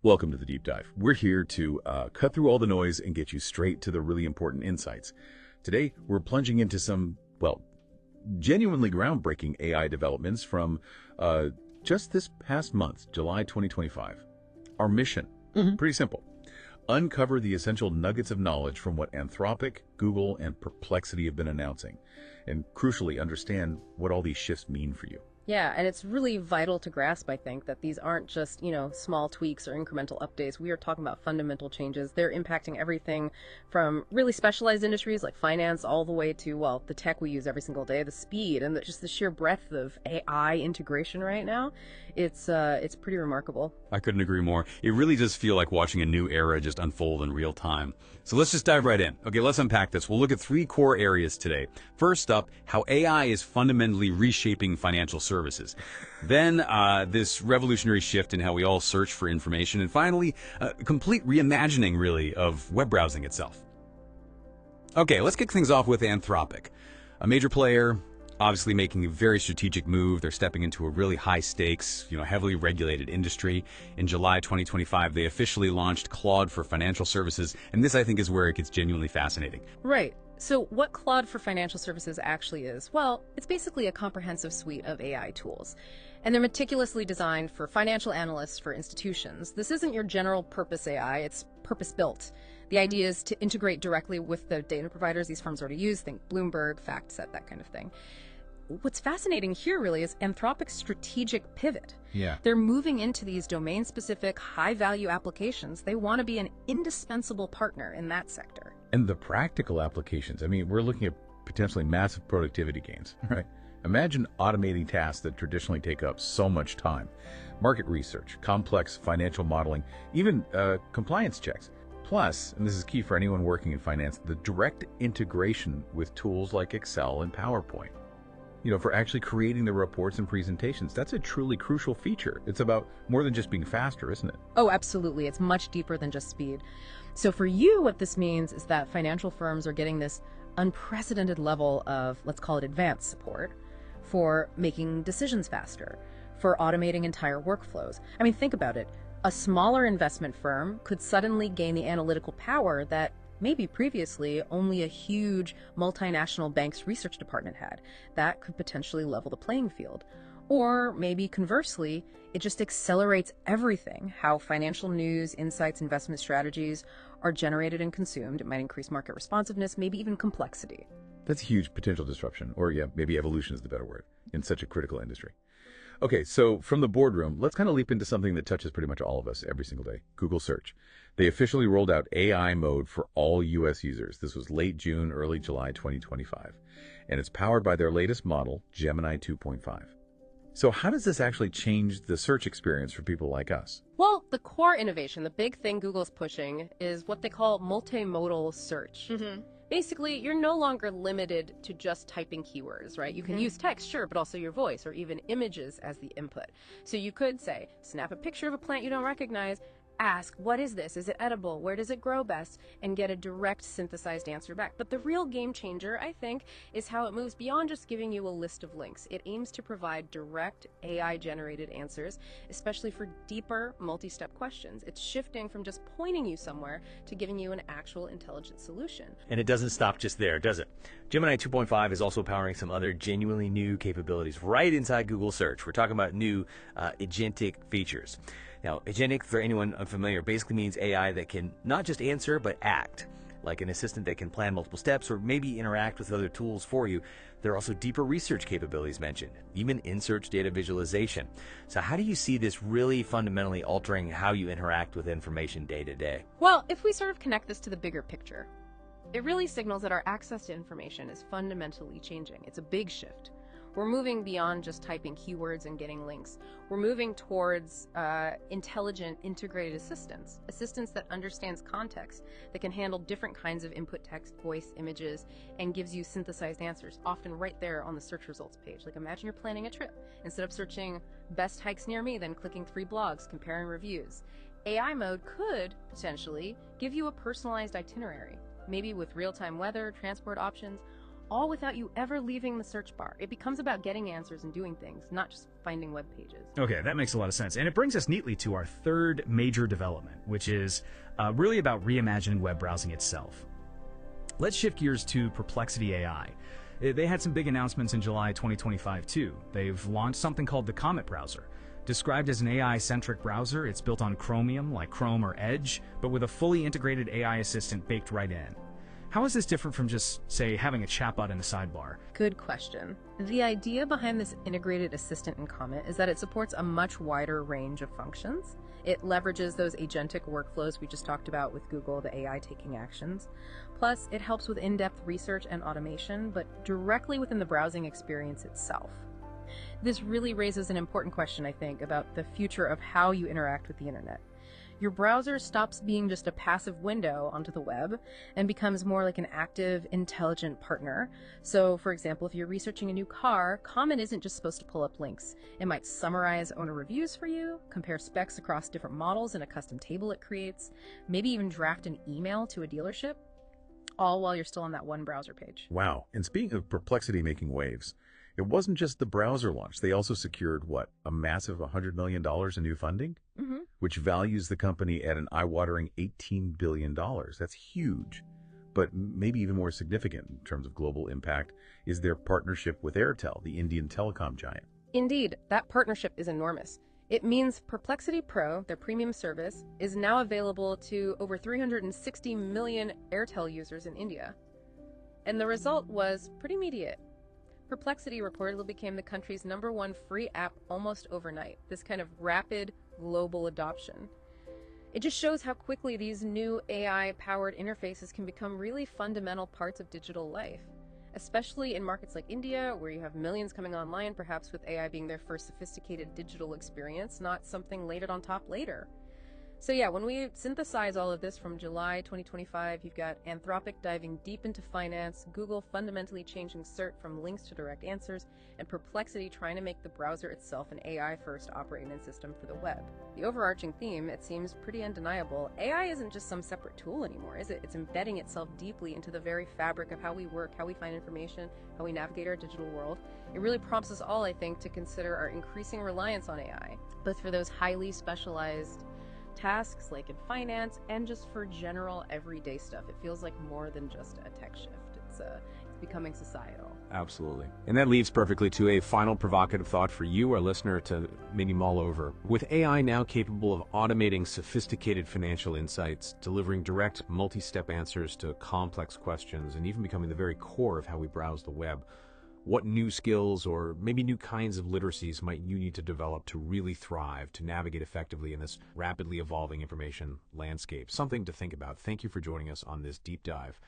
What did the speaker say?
Welcome to the Deep Dive. We're here to cut through all the noise and get you straight to the really important insights. Today, we're plunging into some, well, genuinely groundbreaking AI developments from just this past month, July 2025. Our mission, pretty simple. Uncover the essential nuggets of knowledge from what Anthropic, Google, and Perplexity have been announcing, and crucially understand what all these shifts mean for you. Yeah, and it's really vital to grasp, I think, that these aren't just, small tweaks or incremental updates. We are talking about fundamental changes. They're impacting everything from really specialized industries like finance all the way to, well, the tech we use every single day, the speed and just the sheer breadth of AI integration right now. It's pretty remarkable. I couldn't agree more. It really does feel like watching a new era just unfold in real time. So let's just dive right in. Okay, let's unpack this. We'll look at three core areas today. First up, how AI is fundamentally reshaping financial services. Then this revolutionary shift in how we all search for information. And finally, a complete reimagining, really, of web browsing itself. Okay, let's kick things off with Anthropic. A major player, obviously making a very strategic move. They're stepping into a really high stakes, heavily regulated industry. In July 2025, they officially launched Claude for financial services. And this, I think, is where it gets genuinely fascinating. Right. So what Claude for financial services actually is, well, it's basically a comprehensive suite of AI tools. And they're meticulously designed for financial analysts, for institutions. This isn't your general purpose AI, it's purpose-built. The idea is to integrate directly with the data providers these firms already use, think Bloomberg, FactSet, that kind of thing. What's fascinating here really is Anthropic's strategic pivot. Yeah. They're moving into these domain-specific, high-value applications. They want to be an indispensable partner in that sector. And the practical applications, we're looking at potentially massive productivity gains, right? Imagine automating tasks that traditionally take up so much time. Market research, complex financial modeling, even compliance checks. Plus, and this is key for anyone working in finance, the direct integration with tools like Excel and PowerPoint. For actually creating the reports and presentations. That's a truly crucial feature. It's about more than just being faster, isn't it? Oh, absolutely. It's much deeper than just speed. So for you, what this means is that financial firms are getting this unprecedented level of, let's call it advanced support, for making decisions faster, for automating entire workflows. Think about it. A smaller investment firm could suddenly gain the analytical power that maybe previously only a huge multinational bank's research department had. That could potentially level the playing field. Or maybe conversely, it just accelerates everything, how financial news, insights, investment strategies are generated and consumed. It might increase market responsiveness, maybe even complexity. That's a huge potential disruption, or maybe evolution is the better word, in such a critical industry. Okay, so from the boardroom, let's kind of leap into something that touches pretty much all of us every single day, Google Search. They officially rolled out AI mode for all US users. This was late June, early July 2025. And it's powered by their latest model, Gemini 2.5. So how does this actually change the search experience for people like us? Well, the core innovation, the big thing Google's pushing, is what they call multimodal search. Basically, you're no longer limited to just typing keywords, right? You can use text, sure, but also your voice or even images as the input. So you could say, snap a picture of a plant you don't recognize, ask, what is this? Is it edible? Where does it grow best? And get a direct synthesized answer back. But the real game changer, I think, is how it moves beyond just giving you a list of links. It aims to provide direct AI-generated answers, especially for deeper multi-step questions. It's shifting from just pointing you somewhere to giving you an actual intelligent solution. And it doesn't stop just there, does it? Gemini 2.5 is also powering some other genuinely new capabilities right inside Google Search. We're talking about new agentic features. Now, agentic, for anyone unfamiliar, basically means AI that can not just answer, but act. Like an assistant that can plan multiple steps or maybe interact with other tools for you. There are also deeper research capabilities mentioned, even in-search data visualization. So how do you see this really fundamentally altering how you interact with information day to day? Well, if we sort of connect this to the bigger picture, it really signals that our access to information is fundamentally changing. It's a big shift. We're moving beyond just typing keywords and getting links. We're moving towards intelligent, integrated assistants that understands context, that can handle different kinds of input text, voice, images, and gives you synthesized answers, often right there on the search results page. Like imagine you're planning a trip. Instead of searching best hikes near me, then clicking 3 blogs, comparing reviews. AI mode could potentially give you a personalized itinerary, maybe with real-time weather, transport options, all without you ever leaving the search bar. It becomes about getting answers and doing things, not just finding web pages. Okay, that makes a lot of sense. And it brings us neatly to our third major development, which is really about reimagining web browsing itself. Let's shift gears to Perplexity AI. They had some big announcements in July 2025 too. They've launched something called the Comet browser. Described as an AI-centric browser, it's built on Chromium like Chrome or Edge, but with a fully integrated AI assistant baked right in. How is this different from just, say, having a chatbot in the sidebar? Good question. The idea behind this integrated assistant in Comet is that it supports a much wider range of functions. It leverages those agentic workflows we just talked about with Google, the AI taking actions. Plus, it helps with in-depth research and automation, but directly within the browsing experience itself. This really raises an important question, I think, about the future of how you interact with the internet. Your browser stops being just a passive window onto the web and becomes more like an active, intelligent partner. So, for example, if you're researching a new car, Comet isn't just supposed to pull up links. It might summarize owner reviews for you, compare specs across different models in a custom table it creates, maybe even draft an email to a dealership, all while you're still on that one browser page. Wow. And speaking of Perplexity making waves, it wasn't just the browser launch. They also secured, a massive $100 million in new funding, which values the company at an eye-watering $18 billion. That's huge. But maybe even more significant in terms of global impact is their partnership with Airtel, the Indian telecom giant. Indeed, that partnership is enormous. It means Perplexity Pro, their premium service, is now available to over 360 million Airtel users in India. And the result was pretty immediate. Perplexity reportedly became the country's #1 free app almost overnight, this kind of rapid global adoption. It just shows how quickly these new AI-powered interfaces can become really fundamental parts of digital life, especially in markets like India, where you have millions coming online, perhaps with AI being their first sophisticated digital experience, not something layered on top later. So yeah, when we synthesize all of this from July 2025, you've got Anthropic diving deep into finance, Google fundamentally changing search from links to direct answers, and Perplexity trying to make the browser itself an AI-first operating system for the web. The overarching theme, it seems pretty undeniable. AI isn't just some separate tool anymore, is it? It's embedding itself deeply into the very fabric of how we work, how we find information, how we navigate our digital world. It really prompts us all, I think, to consider our increasing reliance on AI, both for those highly specialized tasks like in finance and just for general everyday stuff. It feels like more than just a tech shift. It's becoming societal. Absolutely. And that leads perfectly to a final provocative thought for you, our listener, to maybe mull over. With AI now capable of automating sophisticated financial insights, delivering direct multi-step answers to complex questions, and even becoming the very core of how we browse the web, what new skills or maybe new kinds of literacies might you need to develop to really thrive, to navigate effectively in this rapidly evolving information landscape? Something to think about. Thank you for joining us on this deep dive.